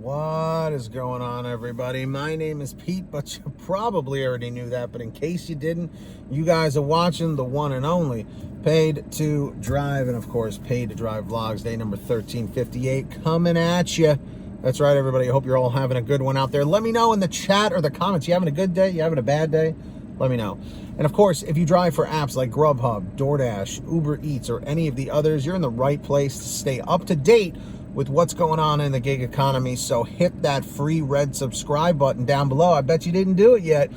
What is going on, everybody? My name is Pete, but you probably already knew that. But in case you didn't, you guys are watching the one and only Paid to Drive, and of course, Paid to Drive Vlogs, day number 1358, coming at you. That's right, everybody. I hope you're all having a good one out there. Let me know in the chat or the comments. You having a good day? You having a bad day? Let me know. And of course, if you drive for apps like GrubHub, DoorDash, Uber Eats, or any of the others, you're in the right place to stay up to date with what's going on in the gig economy. So hit that free red subscribe button down below. I bet you didn't do it yet.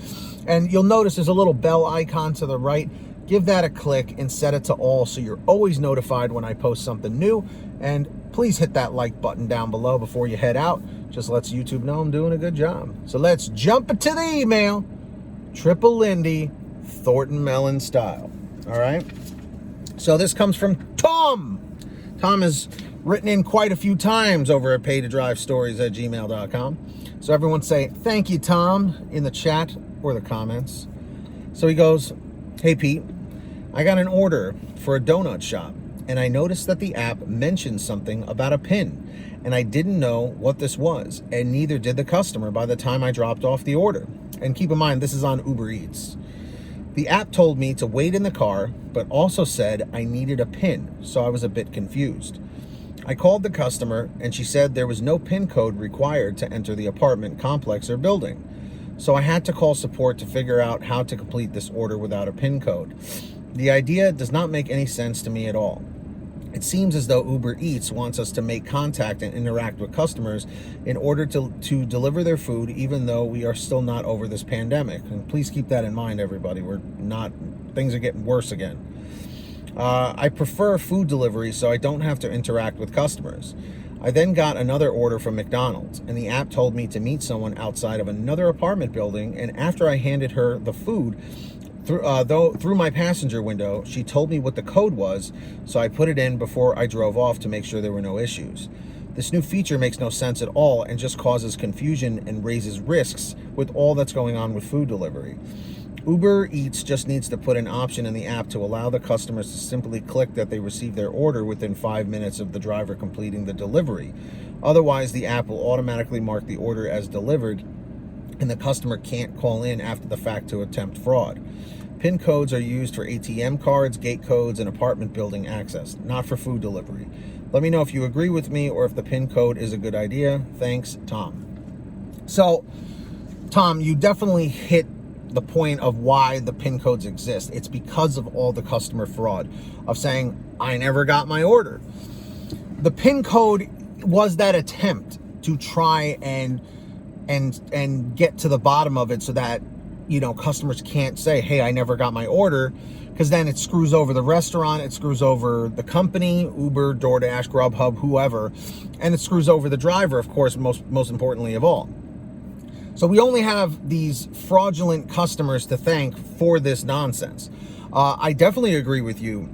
And you'll notice there's a little bell icon to the right. Give that a click and set it to all so you're always notified when I post something new. And please hit that like button down below before you head out. Just lets YouTube know I'm doing a good job. So let's jump into the email. Triple Lindy, Thornton Melon style. All right. So this comes from Tom. Tom has written in quite a few times over at paytodrivestories@gmail.com. So everyone say, thank you, Tom, in the chat or the comments. So he goes, hey, Pete, I got an order for a donut shop, and I noticed that the app mentioned something about a pin, and I didn't know what this was, and neither did the customer by the time I dropped off the order. And keep in mind, this is on Uber Eats. The app told me to wait in the car, but also said I needed a pin, so I was a bit confused. I called the customer, and she said there was no PIN code required to enter the apartment complex or building. So I had to call support to figure out how to complete this order without a PIN code. The idea does not make any sense to me at all. It seems as though Uber Eats wants us to make contact and interact with customers in order to deliver their food, even though we are still not over this pandemic. And please keep that in mind, everybody. Things are getting worse again. I prefer food delivery so I don't have to interact with customers. I then got another order from McDonald's, and the app told me to meet someone outside of another apartment building, and after I handed her the food through my passenger window, she told me what the code was, so I put it in before I drove off to make sure there were no issues. This new feature makes no sense at all and just causes confusion and raises risks with all that's going on with food delivery. Uber Eats just needs to put an option in the app to allow the customers to simply click that they received their order within 5 minutes of the driver completing the delivery. Otherwise, the app will automatically mark the order as delivered, and the customer can't call in after the fact to attempt fraud. PIN codes are used for ATM cards, gate codes, and apartment building access, not for food delivery. Let me know if you agree with me or if the PIN code is a good idea. Thanks, Tom. So, Tom, you definitely hit the point of why the PIN codes exist. It's because of all the customer fraud of saying, I never got my order. The PIN code was that attempt to try and get to the bottom of it so that, customers can't say, hey, I never got my order, because then it screws over the restaurant, it screws over the company, Uber, DoorDash, GrubHub, whoever, and it screws over the driver, of course, most importantly of all. So we only have these fraudulent customers to thank for this nonsense. I definitely agree with you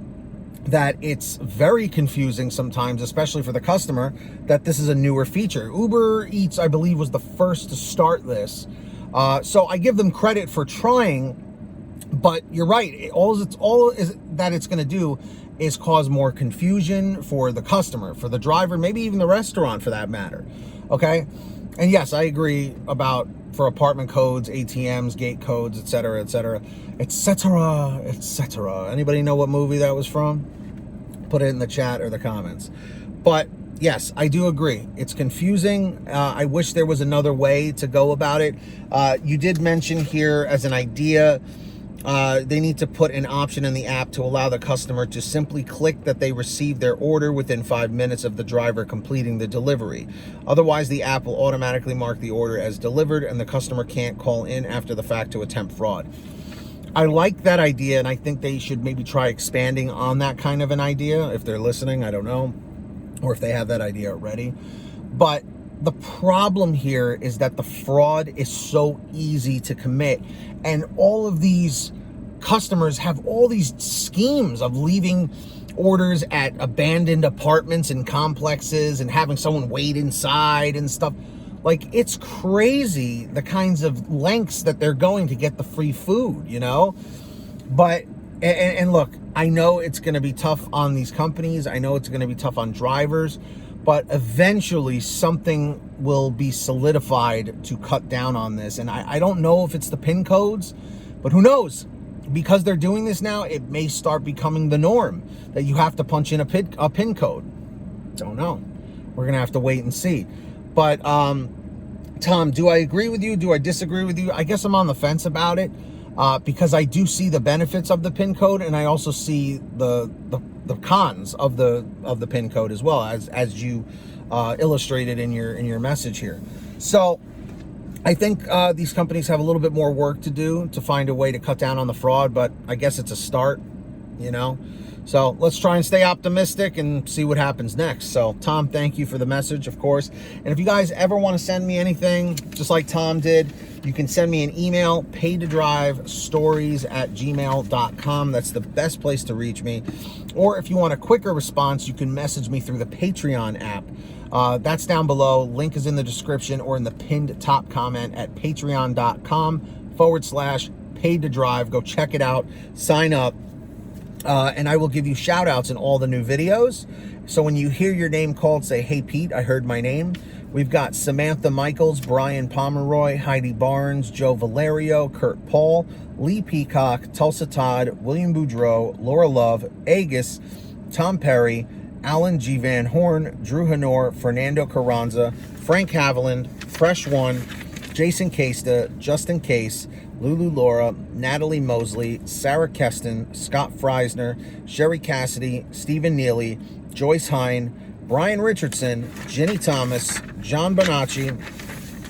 that it's very confusing sometimes, especially for the customer, that this is a newer feature. Uber Eats, I believe, was the first to start this. So I give them credit for trying, but you're right. All that it's going to do is cause more confusion for the customer, for the driver, maybe even the restaurant for that matter. Okay? And yes, I agree for apartment codes, ATMs, gate codes, etc., etc., etc., etc. Anybody know what movie that was from? Put it in the chat or the comments. But yes, I do agree. It's confusing. I wish there was another way to go about it. You did mention here as an idea, they need to put an option in the app to allow the customer to simply click that they received their order within 5 minutes of the driver completing the delivery. Otherwise, the app will automatically mark the order as delivered, and the customer can't call in after the fact to attempt fraud. I like that idea, and I think they should maybe try expanding on that kind of an idea. If they're listening, I don't know, or if they have that idea already. But the problem here is that the fraud is so easy to commit, and all of these customers have all these schemes of leaving orders at abandoned apartments and complexes and having someone wait inside and stuff. Like, it's crazy the kinds of lengths that they're going to get the free food, But, and look, I know it's going to be tough on these companies. I know it's going to be tough on drivers, but eventually something will be solidified to cut down on this. And I don't know if it's the PIN codes, but who knows? Because they're doing this now, it may start becoming the norm that you have to punch in a PIN code. Don't know. We're going to have to wait and see. But, Tom, do I agree with you? Do I disagree with you? I guess I'm on the fence about it because I do see the benefits of the PIN code, and I also see the cons of the PIN code as well, as you illustrated in your message here. So I think these companies have a little bit more work to do to find a way to cut down on the fraud, but I guess it's a start, you know. So let's try and stay optimistic and see what happens next. So Tom, thank you for the message, of course. And if you guys ever want to send me anything, just like Tom did, you can send me an email, paidtodrivestories@gmail.com. That's the best place to reach me. Or if you want a quicker response, you can message me through the Patreon app. That's down below. Link is in the description or in the pinned top comment at patreon.com/paidtodrive. Go check it out, sign up. And I will give you shout outs in all the new videos. So when you hear your name called, say, "Hey Pete, I heard my name." We've got Samantha Michaels, Brian Pomeroy, Heidi Barnes, Joe Valerio, Kurt Paul, Lee Peacock, Tulsa Todd, William Boudreau, Laura Love, Agus, Tom Perry, Alan G. Van Horn, Drew Hanor, Fernando Carranza, Frank Haviland, Fresh One, Jason Casta, Justin Case, Lulu Laura, Natalie Mosley, Sarah Keston, Scott Freisner, Sherry Cassidy, Stephen Neely, Joyce Hine, Brian Richardson, Jenny Thomas, John Bonacci,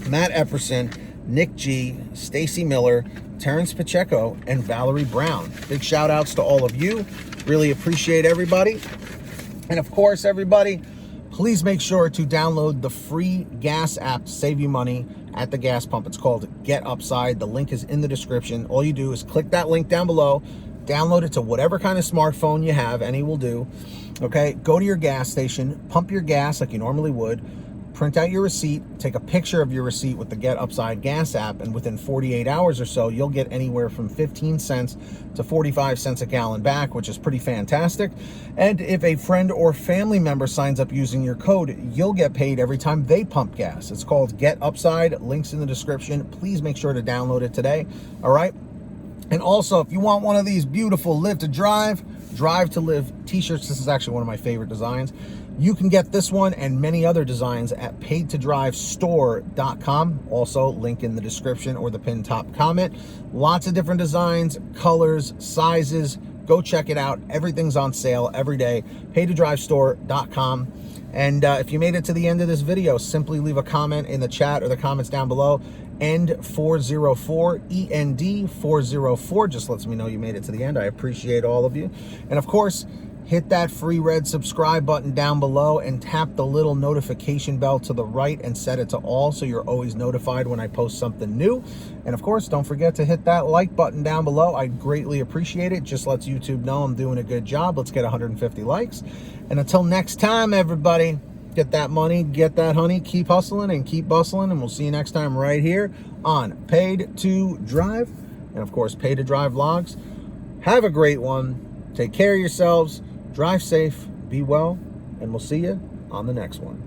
Matt Epperson, Nick G, Stacy Miller, Terrence Pacheco, and Valerie Brown. Big shout outs to all of you. Really appreciate everybody. And of course, everybody, please make sure to download the free gas app to save you money at the gas pump. It's called Get Upside. The link is in the description. All you do is click that link down below, download it to whatever kind of smartphone you have, any will do. Okay, go to your gas station, pump your gas like you normally would, print out your receipt, take a picture of your receipt with the Get Upside gas app, and within 48 hours or so, you'll get anywhere from 15 cents to 45 cents a gallon back, which is pretty fantastic. And if a friend or family member signs up using your code, you'll get paid every time they pump gas. It's called Get Upside. Links in the description. Please make sure to download it today. All right. And also, if you want one of these beautiful Live to Drive, Drive to Live t-shirts, this is actually one of my favorite designs. You can get this one and many other designs at paidtodrivestore.com. Also, link in the description or the pinned top comment. Lots of different designs, colors, sizes. Go check it out. Everything's on sale every day. paidtodrivestore.com. And if you made it to the end of this video, simply leave a comment in the chat or the comments down below. END404, END404, just lets me know you made it to the end. I appreciate all of you. And of course, hit that free red subscribe button down below and tap the little notification bell to the right and set it to all so you're always notified when I post something new. And of course, don't forget to hit that like button down below. I'd greatly appreciate it. Just lets YouTube know I'm doing a good job. Let's get 150 likes. And until next time, everybody, get that money, get that honey, keep hustling and keep bustling, and we'll see you next time right here on Paid to Drive, and of course, Paid to Drive Vlogs. Have a great one. Take care of yourselves. Drive safe. Be well. And we'll see you on the next one.